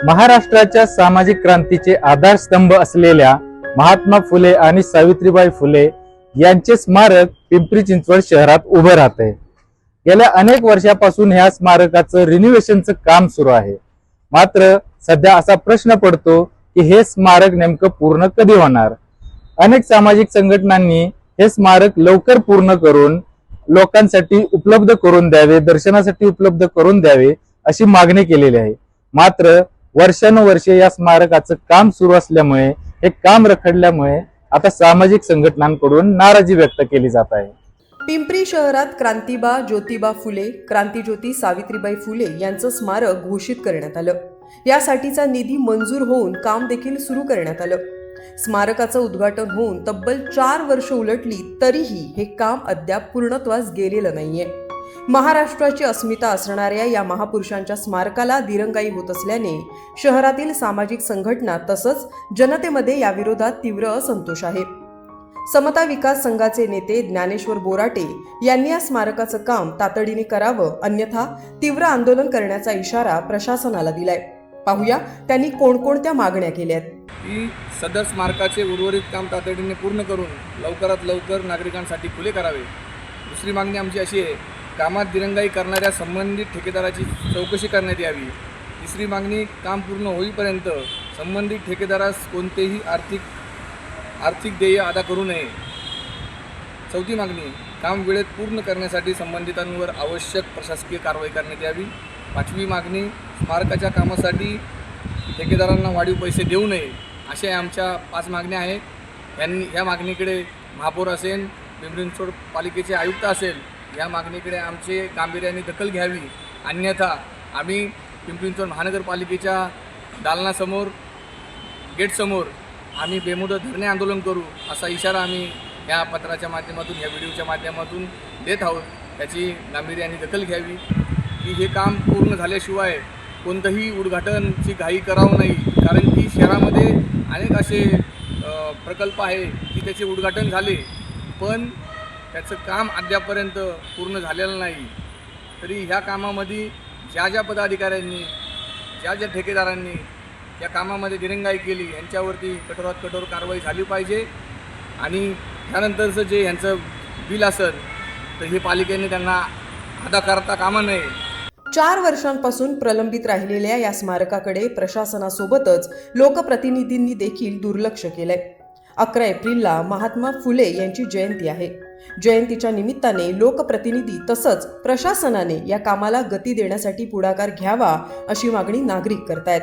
महाराष्ट्राच्या सामाजिक क्रांतीचे आधारस्तंभ असलेल्या महात्मा फुले आणि सावित्रीबाई फुले यांचे स्मारक पिंपरी चिंचवड शहरात उभं राहते। गेल्या अनेक वर्षापासून ह्या स्मारकाचं रिनोव्हेशनचं काम सुरू आहे। मात्र सध्या असा प्रश्न पडतो की हे स्मारक नेमकं पूर्ण कधी होणार। अनेक सामाजिक संघटनांनी हे स्मारक लवकर पूर्ण करून लोकांसाठी उपलब्ध करून द्यावे, दर्शनासाठी उपलब्ध करून द्यावे अशी मागणी केलेली आहे। मात्र वर्षानुवर्षे या स्मारकाचं काम सुरू असल्यामुळे हे काम रखडल्यामुळे आता सामाजिक संघटनांकडून नाराजी व्यक्त केली जात आहे। पिंपरी शहरात क्रांतीबा ज्योतिबा फुले, क्रांतीज्योती सावित्रीबाई फुले यांचं स्मारक घोषित करण्यात आलं। यासाठीचा निधी मंजूर होऊन काम देखील सुरू करण्यात आलं। स्मारकाचं उद्घाटन होऊन तब्बल 4 वर्ष उलटली तरीही हे काम अद्याप पूर्णत्वास गेलेलं नाहीये। महाराष्ट्राची अस्मिता असणाऱ्या या महापुरुषांच्या स्मारकाला दिरंगाई होत असल्याने शहरातील सामाजिक संघटना तसंच जनतेमध्ये याविरोधात तीव्र असंतोष आहे। समता विकास संघाचे नेते ज्ञानेश्वर बोराटे यांनी या स्मारकाचं काम तातडीने करावं, अन्यथा तीव्र आंदोलन करण्याचा इशारा प्रशासनाला दिलाय। पाहूया त्यांनी कोणकोणत्या मागण्या केल्यात। की सदर स्मारकाचे उर्वरित काम तातडीने पूर्ण करून लवकरात लवकर नागरिकांसाठी खुले करावे। दुसरी मागणी आमची अशी आहे, कामात दिरंगाई करणाऱ्या संबंधित ठेकेदाराची चौकशी करण्यात यावी। तिसरी मागणी, काम पूर्ण होईपर्यंत संबंधित ठेकेदारास कोणतेही आर्थिक देय अदा करू नये। चौथी मागणी, काम वेळेत पूर्ण करण्यासाठी संबंधितांवर आवश्यक प्रशासकीय कारवाई करण्यात यावी। पाचवी मागणी, स्मारकाच्या कामासाठी ठेकेदारांना वाढीव पैसे देऊ नये। अशा आमच्या 5 मागण्या आहेत। ह्या मागणीकडे महापौर असेल, पिंपरी चिंचवड पालिकेचे आयुक्त असेल, या मागणीकडे आमचे गांभीर्याने दखल घ्यावी, अन्यथा आम्ही पिंपरी चिंचवड महानगरपालिकेच्या दालनासमोर गेटसमोर आम्ही बेमुदत धरणे आंदोलन करू असा इशारा आम्ही या पत्राच्या माध्यमातून, या व्हिडिओच्या माध्यमातून देत आहोत। त्याची गांभीर्याने दखल घ्यावी की हे काम पूर्ण झाल्याशिवाय कोणतंही उद्घाटनची घाई करावं नाही, कारण की शहरामध्ये अनेक असे प्रकल्प आहे की त्याचे उद्घाटन झाले पण त्याचं काम अद्यापर्यंत पूर्ण झालेलं नाही। तरी ह्या कामामध्ये ज्या पदाधिकाऱ्यांनी, ज्या ठेकेदारांनी या कामामध्ये दिरंगाई केली यांच्यावरती कठोरात कठोर कारवाई झाली पाहिजे। आणि त्यानंतरचं जे यांचं बिल असेल तर हे पालिकेने त्यांना अदा करता कामा नये। 4 वर्षांपासून प्रलंबित राहिलेल्या या स्मारकाकडे प्रशासनासोबतच लोकप्रतिनिधींनी देखील दुर्लक्ष केलंय। 11 एप्रिलला महात्मा फुले यांची जयंती आहे। जयंतीच्या निमित्ताने लोकप्रतिनिधी तसंच प्रशासनाने या कामाला गती देण्यासाठी पुढाकार घ्यावा अशी मागणी नागरिक करतायत।